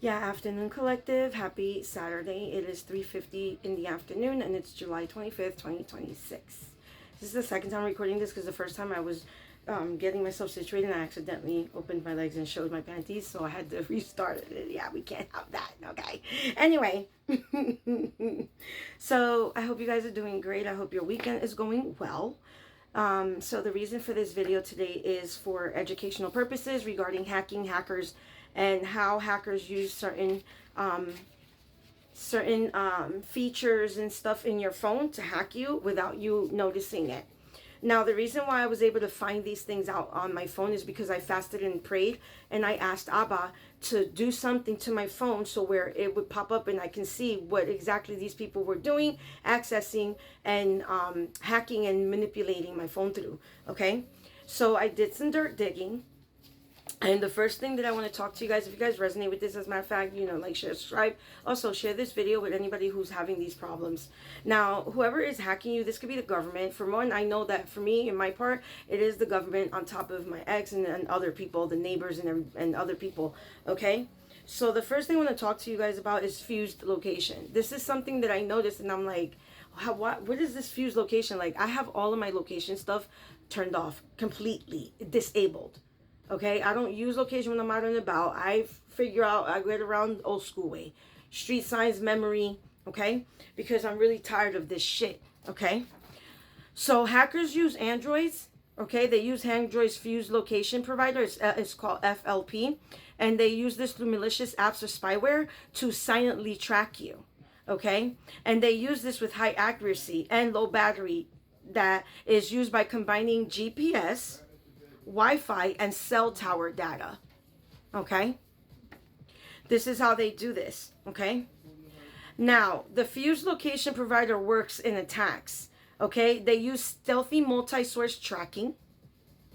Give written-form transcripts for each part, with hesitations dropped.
Yeah, afternoon collective. Happy Saturday. It is 3:50 in the afternoon and it's July 25th, 2026. This is the second time I'm recording this because the first time I was getting myself situated and I accidentally opened my legs and showed my panties, so I had to restart it. Yeah, we can't have that. Okay. Anyway, so I hope you guys are doing great. I hope your weekend is going well. So the reason for this video today is for educational purposes regarding hacking, hackers, and how hackers use certain features and stuff in your phone to hack you without you noticing it. Now, the reason why I was able to find these things out on my phone is because I fasted and prayed, and I asked Abba to do something to my phone so where it would pop up and I can see what exactly these people were doing, accessing, and hacking and manipulating my phone through. Okay, so I did some dirt digging. And the first thing that I want to talk to you guys, if you guys resonate with this, as a matter of fact, like, share, subscribe. Also, share this video with anybody who's having these problems. Now, whoever is hacking you, this could be the government. For one, I know that for me, in my part, it is the government on top of my ex and other people, the neighbors and other people, okay? So the first thing I want to talk to you guys about is fused location. This is something that I noticed, and I'm like, what is this fused location? Like, I have all of my location stuff turned off, completely disabled. Okay, I don't use location when I'm out and about. I get around old school way. Street signs, memory, okay? Because I'm really tired of this shit, okay? So hackers use Androids, okay? They use Android's fused location provider. It's called FLP. And they use this through malicious apps or spyware to silently track you, okay? And they use this with high accuracy and low battery that is used by combining GPS, Wi-Fi, and cell tower data. Okay, this is how they do this. Okay, now the fused location provider works in attacks. Okay, they use stealthy multi-source tracking.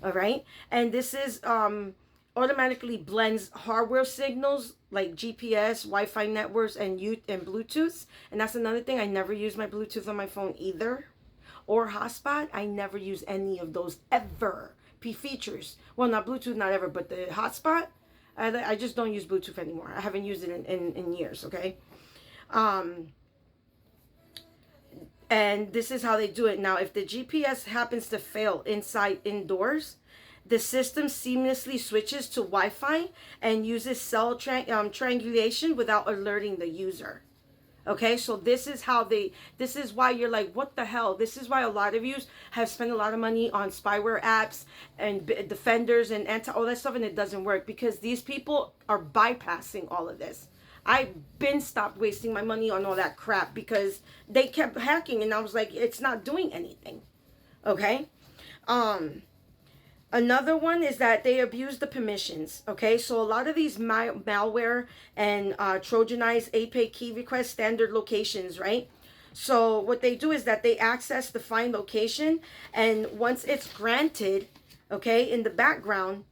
All right, and this is automatically blends hardware signals like GPS, Wi-Fi networks, and Bluetooth. And that's another thing. I never use my Bluetooth on my phone either, or hotspot. I never use any of those ever. P features. Well, not Bluetooth, not ever, but the hotspot, I just don't use Bluetooth anymore. I haven't used it in years, okay? And this is how they do it. Now, if the GPS happens to fail indoors, the system seamlessly switches to Wi-Fi and uses cell triangulation without alerting the user. Okay, so this is why you're like, what the hell? This is why a lot of you have spent a lot of money on spyware apps and defenders and all that stuff, and it doesn't work because these people are bypassing all of this. I've been stopped wasting my money on all that crap because they kept hacking, and I was like, it's not doing anything. Okay, another one is that they abuse the permissions. Okay, so a lot of these malware and Trojanized API key request standard locations, right? So what they do is that they access the find location, and once it's granted, okay, in the background,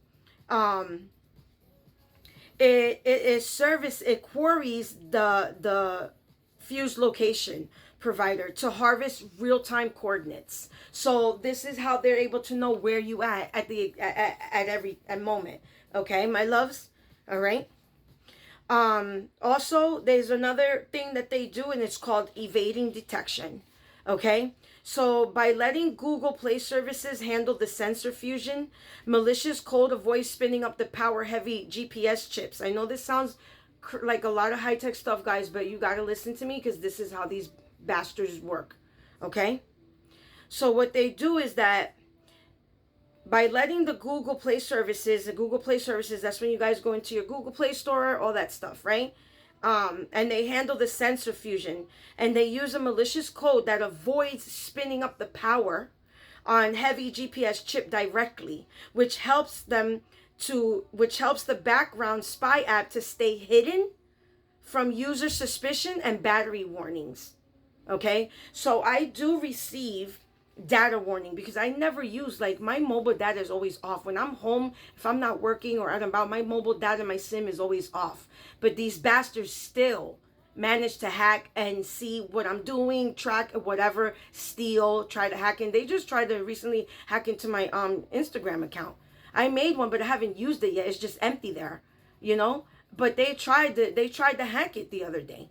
it queries the fused location provider to harvest real-time coordinates. So this is how they're able to know where you at every moment. Okay, my loves. All right. Also, there's another thing that they do, and it's called evading detection. Okay, so by letting Google Play services handle the sensor fusion, malicious code avoids spinning up the power-heavy GPS chips. I know this sounds like a lot of high-tech stuff, guys, but you got to listen to me because this is how these bastards work. Okay, so what they do is that by letting the Google Play services, that's when you guys go into your Google Play Store, all that stuff, right? And they handle the sensor fusion, and they use a malicious code that avoids spinning up the power on heavy GPS chip directly, which helps the background spy app to stay hidden from user suspicion and battery warnings. Okay, so I do receive data warning because I never use, like, my mobile data is always off. When I'm home, if I'm not working or out and about, my mobile data, my SIM is always off. But these bastards still manage to hack and see what I'm doing, track whatever, steal, try to hack. And they just tried to recently hack into my Instagram account. I made one, but I haven't used it yet. It's just empty there, you know? But they tried to hack it the other day.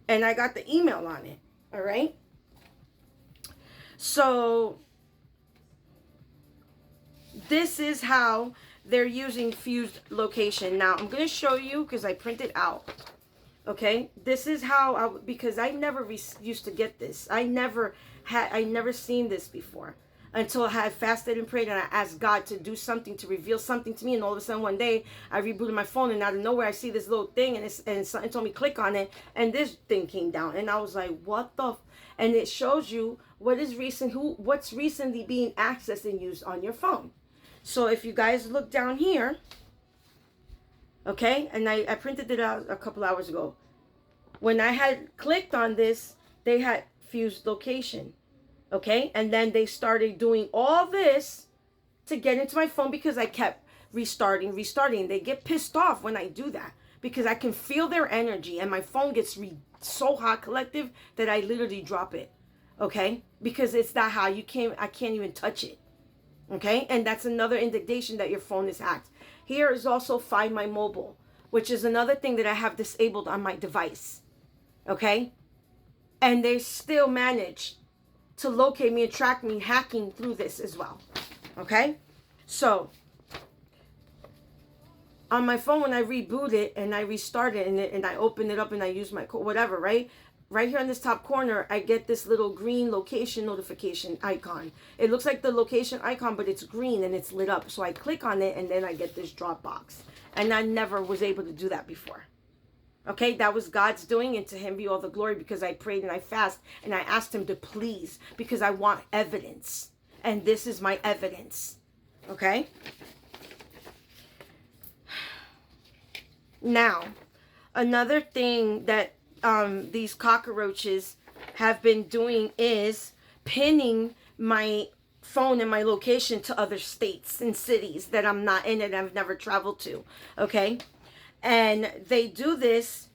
And I got the email on it. All right? So this is how they're using fused location. Now, I'm going to show you because I printed out. Okay? This is how, because I never used to get this. I never seen this before. Until I had fasted and prayed and I asked God to do something, to reveal something to me. And all of a sudden one day I rebooted my phone and out of nowhere I see this little thing and something told me click on it and this thing came down. And I was like, what the and it shows you what's recently being accessed and used on your phone. So if you guys look down here, okay, and I printed it out a couple hours ago. When I had clicked on this, they had fused location. Okay, and then they started doing all this to get into my phone because I kept restarting. They get pissed off when I do that because I can feel their energy and my phone gets so hot, collective, that I literally drop it. Okay, because it's that hot. I can't even touch it. Okay, and that's another indication that your phone is hacked. Here is also Find My Mobile, which is another thing that I have disabled on my device. Okay, and they still manage to locate me and track me hacking through this as well. Okay? So, on my phone, when I reboot it and I restart it and I open it up and I use my code, whatever, right? Right here in this top corner, I get this little green location notification icon. It looks like the location icon, but it's green and it's lit up. So I click on it and then I get this drop box. And I never was able to do that before. Okay, that was God's doing, and to him be all the glory, because I prayed and I fast and I asked him to please, because I want evidence. And this is my evidence. Okay? Now, another thing that these cockroaches have been doing is pinning my phone and my location to other states and cities that I'm not in and I've never traveled to. Okay? And they do this.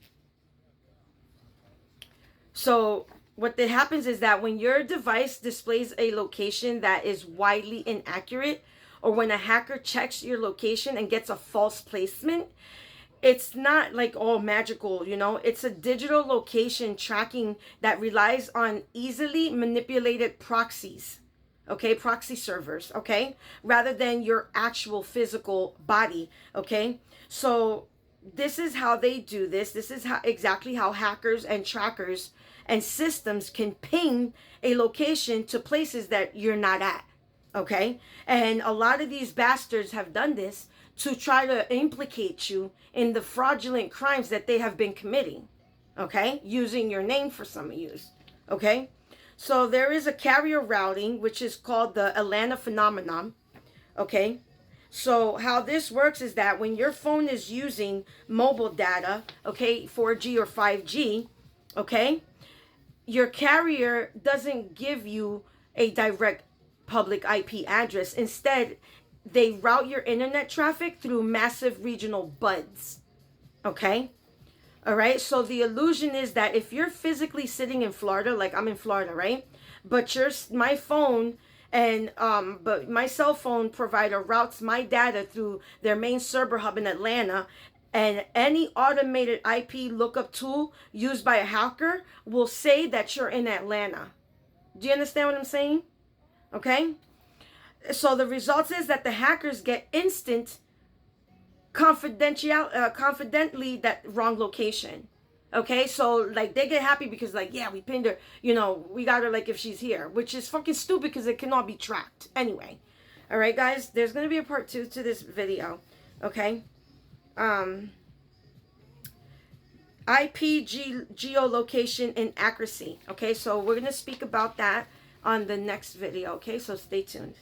So what that happens is that when your device displays a location that is widely inaccurate, or when a hacker checks your location and gets a false placement, it's not like all magical, you know. It's a digital location tracking that relies on easily manipulated proxies. Okay, proxy servers, okay, rather than your actual physical body. Okay, so this is how they do this. This is exactly how hackers and trackers and systems can ping a location to places that you're not at. Okay? And a lot of these bastards have done this to try to implicate you in the fraudulent crimes that they have been committing. Okay? Using your name for some of you. Okay? So there is a carrier routing, which is called the Atlanta phenomenon. Okay? So how this works is that when your phone is using mobile data, okay, 4G or 5G, okay, your carrier doesn't give you a direct public IP address. Instead, they route your internet traffic through massive regional buds, okay? All right, so the illusion is that if you're physically sitting in Florida, like I'm in Florida, right? But my phone and but my cell phone provider routes my data through their main server hub in Atlanta, and any automated IP lookup tool used by a hacker will say that you're in Atlanta. Do you understand what I'm saying? Okay? So the result is that the hackers get instant confidently that wrong location. Okay, so like they get happy because like, yeah, we pinned her, you know, we got her like if she's here, which is fucking stupid because it cannot be tracked. Anyway, all right, guys, there's going to be a part 2 to this video. Okay. IP geolocation inaccuracy. Okay, so we're going to speak about that on the next video. Okay, so stay tuned.